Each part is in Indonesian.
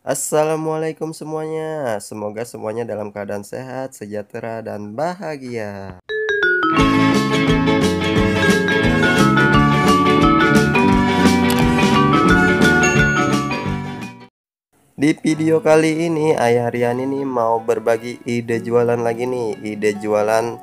Assalamualaikum semuanya. Semoga semuanya dalam keadaan sehat, sejahtera, dan bahagia. Di video kali ini, Ayah Rian ini mau berbagi ide jualan lagi nih. Ide jualan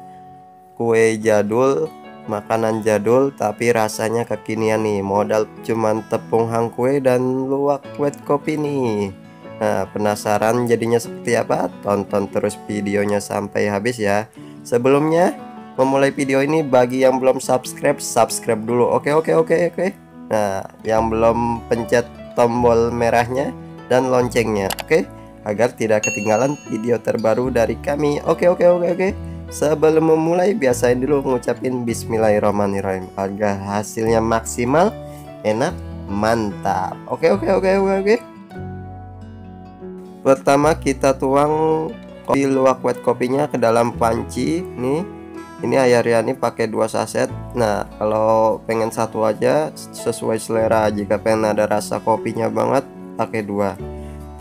kue jadul, makanan jadul, tapi rasanya kekinian nih. Modal cuman tepung hang kue dan luwak wet kopi nih. Nah, penasaran jadinya seperti apa? Tonton terus videonya sampai habis ya. Sebelumnya, memulai video ini bagi yang belum subscribe, subscribe dulu. Oke, oke, oke, oke. Nah, yang belum pencet tombol merahnya dan loncengnya, oke? Agar tidak ketinggalan video terbaru dari kami. Oke, oke, oke, oke. Sebelum memulai, biasain dulu mengucapin Bismillahirrahmanirrahim agar hasilnya maksimal, enak, mantap. Oke, oke, oke, oke, oke. Pertama kita tuang kopi luwak wet kopinya ke dalam panci nih. Ini Ayah Riani pakai 2 saset. Nah, kalau pengen satu aja sesuai selera. Jika pengen ada rasa kopinya banget, pakai 2.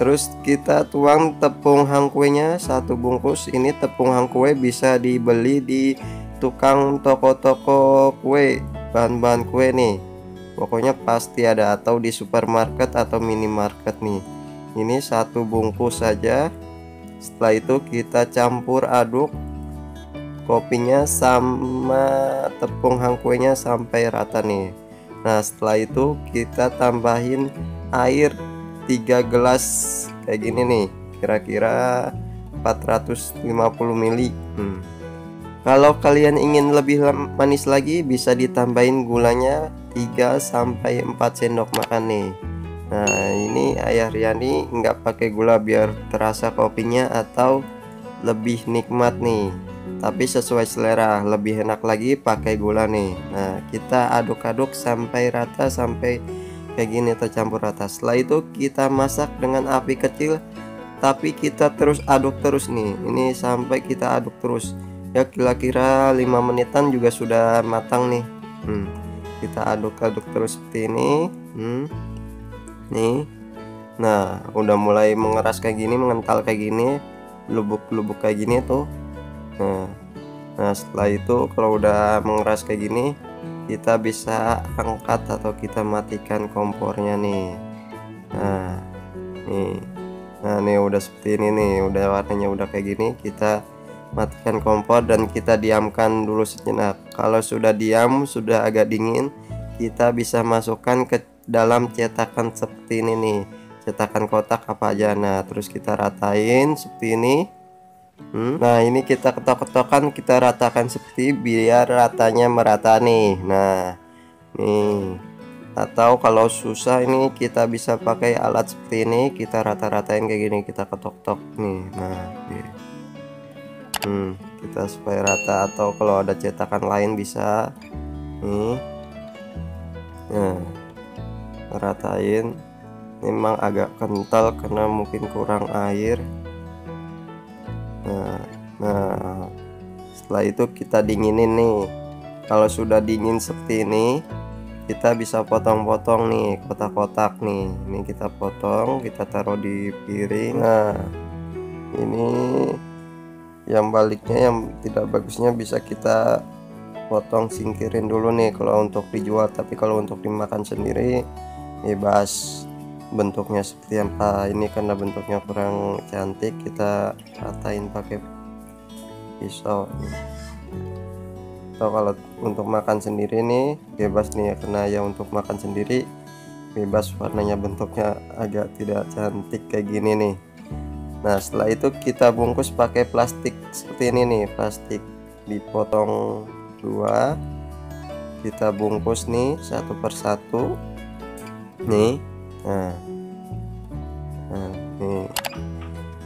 Terus kita tuang tepung hang kuenya 1 bungkus. Ini tepung hang kue bisa dibeli di tukang toko-toko kue, bahan-bahan kue nih. Pokoknya pasti ada, atau di supermarket atau minimarket nih. Ini 1 bungkus saja. Setelah itu kita campur aduk kopinya sama tepung hang kuenya sampai rata nih. Nah, setelah itu kita tambahin air 3 gelas kayak gini nih, kira-kira 450 ml. Kalau kalian ingin lebih manis lagi, bisa ditambahin gulanya 3 sampai 4 sendok makan nih. Nah, ini Ayah Riani nggak pakai gula biar terasa kopinya atau lebih nikmat nih, tapi sesuai selera. Lebih enak lagi pakai gula nih. Nah, kita aduk-aduk sampai rata, sampai kayak gini tercampur rata. Setelah itu kita masak dengan api kecil, tapi kita terus aduk terus nih. Ini sampai kita aduk terus ya, kira-kira 5 menitan juga sudah matang nih. Kita aduk-aduk terus seperti ini. Nih, nah udah mulai mengeras kayak gini, mengental kayak gini, lubuk-lubuk kayak gini tuh. Nah, setelah itu kalau udah mengeras kayak gini, kita bisa angkat atau kita matikan kompornya nih. Nah nih udah seperti ini nih, udah warnanya udah kayak gini. Kita matikan kompor dan kita diamkan dulu sejenak. Kalau sudah diam, sudah agak dingin, kita bisa masukkan ke dalam cetakan seperti ini nih, cetakan kotak apa aja. Nah, terus kita ratain seperti ini. Nah, ini kita ketok-ketokan, kita ratakan seperti biar ratanya merata nih. Nah, nih, atau kalau susah ini kita bisa pakai alat seperti ini, kita rata-ratain kayak gini, kita ketok-ketok nih. Nah, nih. Kita supaya rata, atau kalau ada cetakan lain bisa nih. Nah, ratain. Memang agak kental karena mungkin kurang air. Nah, setelah itu kita dinginin nih. Kalau sudah dingin seperti ini, kita bisa potong-potong nih kotak-kotak nih. Ini kita potong, kita taruh di piring. Nah, ini yang baliknya, yang tidak bagusnya bisa kita potong, singkirin dulu nih kalau untuk dijual. Tapi kalau untuk dimakan sendiri bebas. Bentuknya seperti apa, ini karena bentuknya kurang cantik, kita ratain pakai pisau. Atau kalau untuk makan sendiri nih bebas nih ya, karena ya untuk makan sendiri bebas, warnanya bentuknya agak tidak cantik kayak gini nih. Nah, setelah itu kita bungkus pakai plastik seperti ini nih, plastik dipotong 2, kita bungkus nih satu persatu nih. Nah,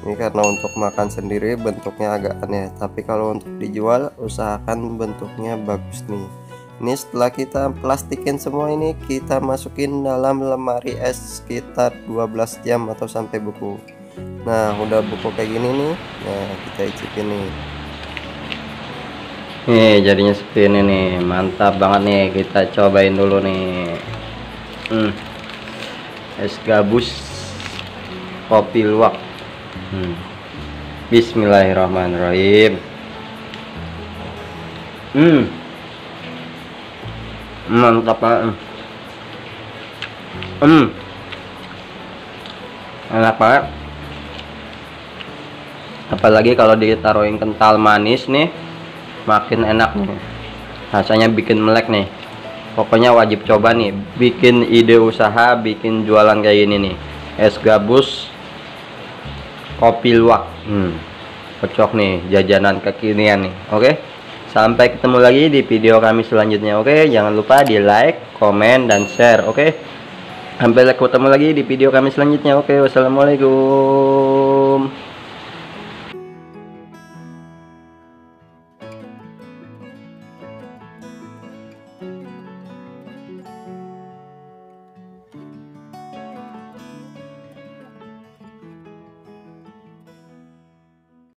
ini karena untuk makan sendiri bentuknya agak aneh, tapi kalau untuk dijual usahakan bentuknya bagus nih. Ini setelah kita plastikin semua ini, kita masukin dalam lemari es sekitar 12 jam atau sampai beku. Nah, udah beku kayak gini nih. Nah, kita icipin nih. Nih jadinya seperti ini nih, mantap banget nih. Kita cobain dulu nih. Es gabus kopi luwak. Bismillahirrahmanirrahim. Mantap banget. Enak banget. Apalagi kalau ditaruhin kental manis nih, makin enak nih. Rasanya bikin melek nih. Pokoknya wajib coba nih. Bikin ide usaha, bikin jualan kayak gini nih. Es gabus kopi luwak. Cocok nih, jajanan kekinian nih. Oke. Sampai ketemu lagi di video kami selanjutnya. Oke, jangan lupa di like, komen, dan share. Oke. Sampai ketemu lagi di video kami selanjutnya. Oke, wassalamualaikum.